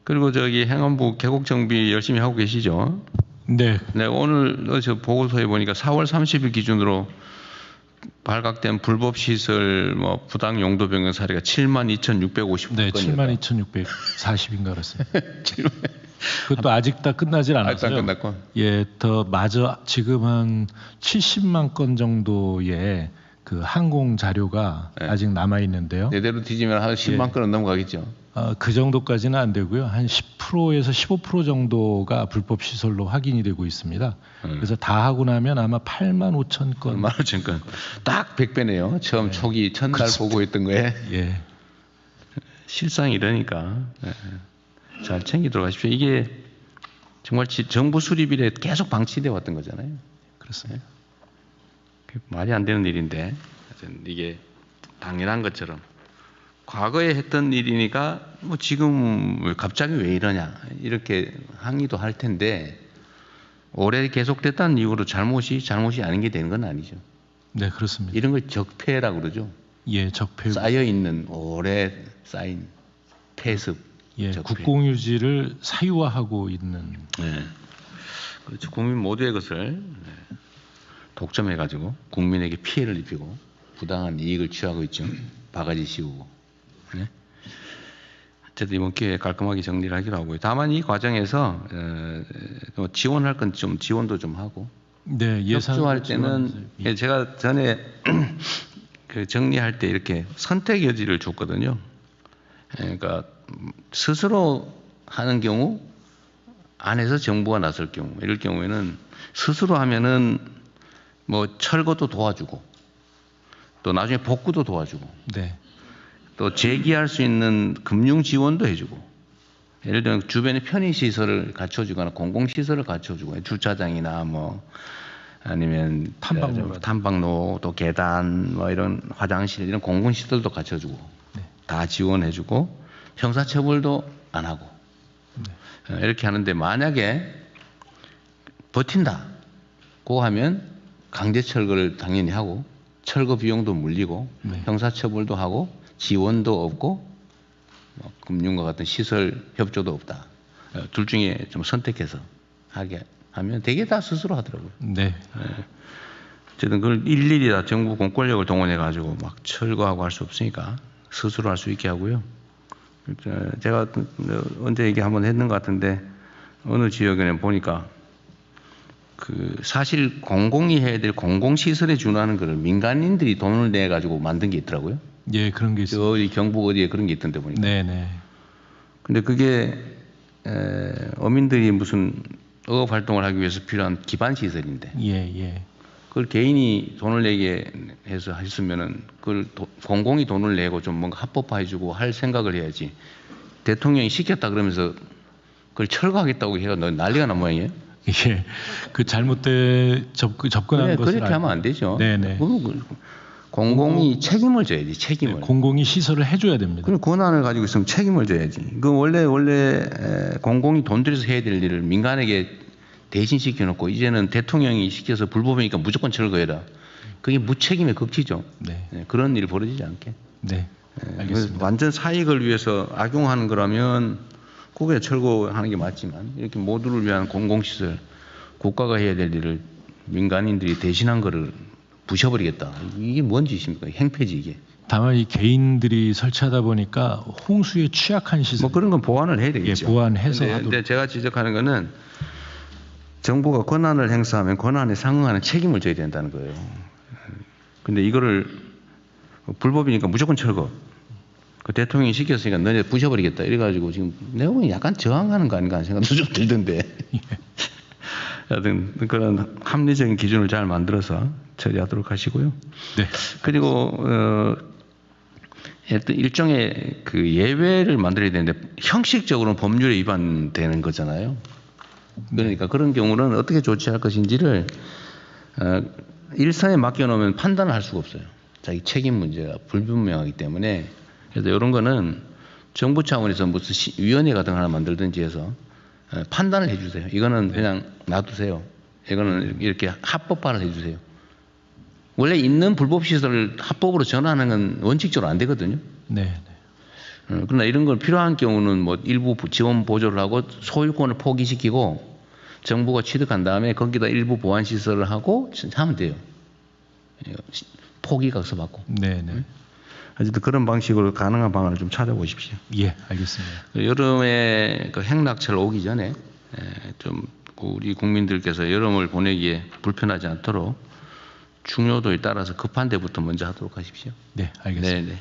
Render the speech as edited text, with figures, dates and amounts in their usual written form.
그리고 저기 행안부 계곡 정비 열심히 하고 계시죠? 네. 네, 오늘 저 보고서에 보니까 4월 30일 기준으로 발각된 불법 시설 뭐 부당 용도 변경 사례가 72,650건이다. 네, 72,640인가 그렇습니다. 그것도 아직 다 끝나질 않았어요. 아직 안 끝났고. 예, 더 마저 지금 한 70만 건 정도의 그 항공 자료가 네. 아직 남아 있는데요. 내대로 뒤지면 한 10만 건은 넘어가겠죠. 그 정도까지는 안 되고요. 한 10%에서 15% 정도가 불법 시설로 확인이 되고 있습니다. 그래서 다 하고 나면 아마 8만 5천 건. 8만 5천 건. 딱 100배네요. 처음 네. 초기 첫날 그렇습니다. 보고했던 거에. 예. 실상 이러니까 잘 챙기도록 하십시오. 이게 정말 정부 수립 이래 계속 방치되어 왔던 거잖아요. 그렇습니다. 말이 안 되는 일인데 이게 당연한 것처럼 과거에 했던 일이니까 뭐 지금 갑자기 왜 이러냐 이렇게 항의도 할 텐데 오래 계속됐다는 이유로 잘못이 아닌 게 되는 건 아니죠. 네, 그렇습니다. 이런 걸 적폐라고 그러죠. 예, 적폐. 쌓여 있는 오래 쌓인 폐습. 예, 적폐. 국공유지를 사유화하고 있는. 네. 그렇죠. 국민 모두의 것을 독점해가지고 국민에게 피해를 입히고 부당한 이익을 취하고 있죠. 바가지 씌우고. 네. 어쨌든 이번 기회에 깔끔하게 정리를 하기로 하고요. 다만 이 과정에서 지원할 건 좀 지원도 좀 하고. 네, 예산 협조할 때는 제가 전에 그 정리할 때 이렇게 선택 여지를 줬거든요. 그러니까 스스로 하는 경우 안에서 정부가 나설 경우 이럴 경우에는 스스로 하면은 뭐 철거도 도와주고 또 나중에 복구도 도와주고 네. 또 재기할 수 있는 금융 지원도 해주고 예를 들면 주변에 편의시설을 갖춰주거나 공공시설을 갖춰주고 주차장이나 뭐 아니면 탐방로 또 계단 뭐 이런 화장실 이런 공공시설도 갖춰주고 네. 다 지원해주고 형사처벌도 안 하고 이렇게 하는데 만약에 버틴다고 하면 강제 철거를 당연히 하고 철거 비용도 물리고 네. 형사처벌도 하고 지원도 없고 뭐 금융과 같은 시설 협조도 없다. 둘 중에 좀 선택해서 하게 하면 되게 다 스스로 하더라고요. 네. 어쨌든 그걸 일일이 다 정부 공권력을 동원해 가지고 막 철거하고 할 수 없으니까 스스로 할 수 있게 하고요. 제가 언제 얘기 한번 했는 것 같은데 어느 지역에는 보니까 그 사실 공공이 해야 될 공공시설에 준하는 거를 민간인들이 돈을 내 가지고 만든 게 있더라고요. 예, 그런 게 있어요. 어디 경북 어디에 그런 게 있던데 보니까. 네네. 근데 그게 어민들이 무슨 어업 활동을 하기 위해서 필요한 기반 시설인데 예, 예. 그걸 개인이 돈을 내게 해서 했으면은 그걸 공공이 돈을 내고 좀 뭔가 합법화해주고 할 생각을 해야지. 대통령이 시켰다 그러면서 그걸 철거하겠다고 해요. 난리가 난 모양이에요. 예. 그 잘못된 접근한 것을 그렇게 하면 안 되죠. 네네. 공공이 책임을 져야지. 책임을. 네, 공공이 시설을 해줘야 됩니다. 그럼 권한을 가지고 있으면 책임을 져야지. 그 원래 공공이 돈 들여서 해야 될 일을 민간에게 대신 시켜놓고 이제는 대통령이 시켜서 불법이니까 무조건 철거해라. 그게 무책임의 극치죠. 네. 그런 일이 벌어지지 않게. 네. 알겠습니다. 완전 사익을 위해서 악용하는 거라면 그게 철거하는 게 맞지만 이렇게 모두를 위한 공공시설 국가가 해야 될 일을 민간인들이 대신한 거를 부셔버리겠다. 이게 뭔 짓입니까? 행패지 이게. 다만 이 개인들이 설치하다 보니까 홍수에 취약한 시설. 뭐 그런 건 보완을 해야 되겠죠. 예, 보완해서 근데 제가 지적하는 거는 정부가 권한을 행사하면 권한에 상응하는 책임을 져야 된다는 거예요. 근데 이거를 불법이니까 무조건 철거. 그 대통령이 시켰으니까 너네 부셔버리겠다. 이래가지고 지금 내가 보기엔 약간 저항하는 거 아닌가 하는 생각도 좀 들던데. 하여튼 그런 합리적인 기준을 잘 만들어서 처리하도록 하시고요. 네. 그리고 일종의 그 예외를 만들어야 되는데 형식적으로는 법률에 위반되는 거잖아요. 그러니까 그런 경우는 어떻게 조치할 것인지를 일선에 맡겨놓으면 판단을 할 수가 없어요. 자기 책임 문제가 불분명하기 때문에. 그래서 이런 거는 정부 차원에서 무슨 위원회 같은 거 하나 만들든지 해서 판단을 해주세요. 이거는 그냥 놔두세요. 이거는 이렇게 합법화를 해주세요. 원래 있는 불법 시설을 합법으로 전환하는 건 원칙적으로 안 되거든요. 네. 그러나 이런 걸 필요한 경우는 뭐 일부 지원 보조를 하고 소유권을 포기시키고 정부가 취득한 다음에 거기다 일부 보완 시설을 하고 하면 돼요. 포기각서 받고. 네네. 어쨌든 그런 방식으로 가능한 방안을 좀 찾아보십시오. 예, 알겠습니다. 여름에 그 행락철 오기 전에 좀 우리 국민들께서 여름을 보내기에 불편하지 않도록 중요도에 따라서 급한 데부터 먼저 하도록 하십시오. 네, 알겠습니다. 네네.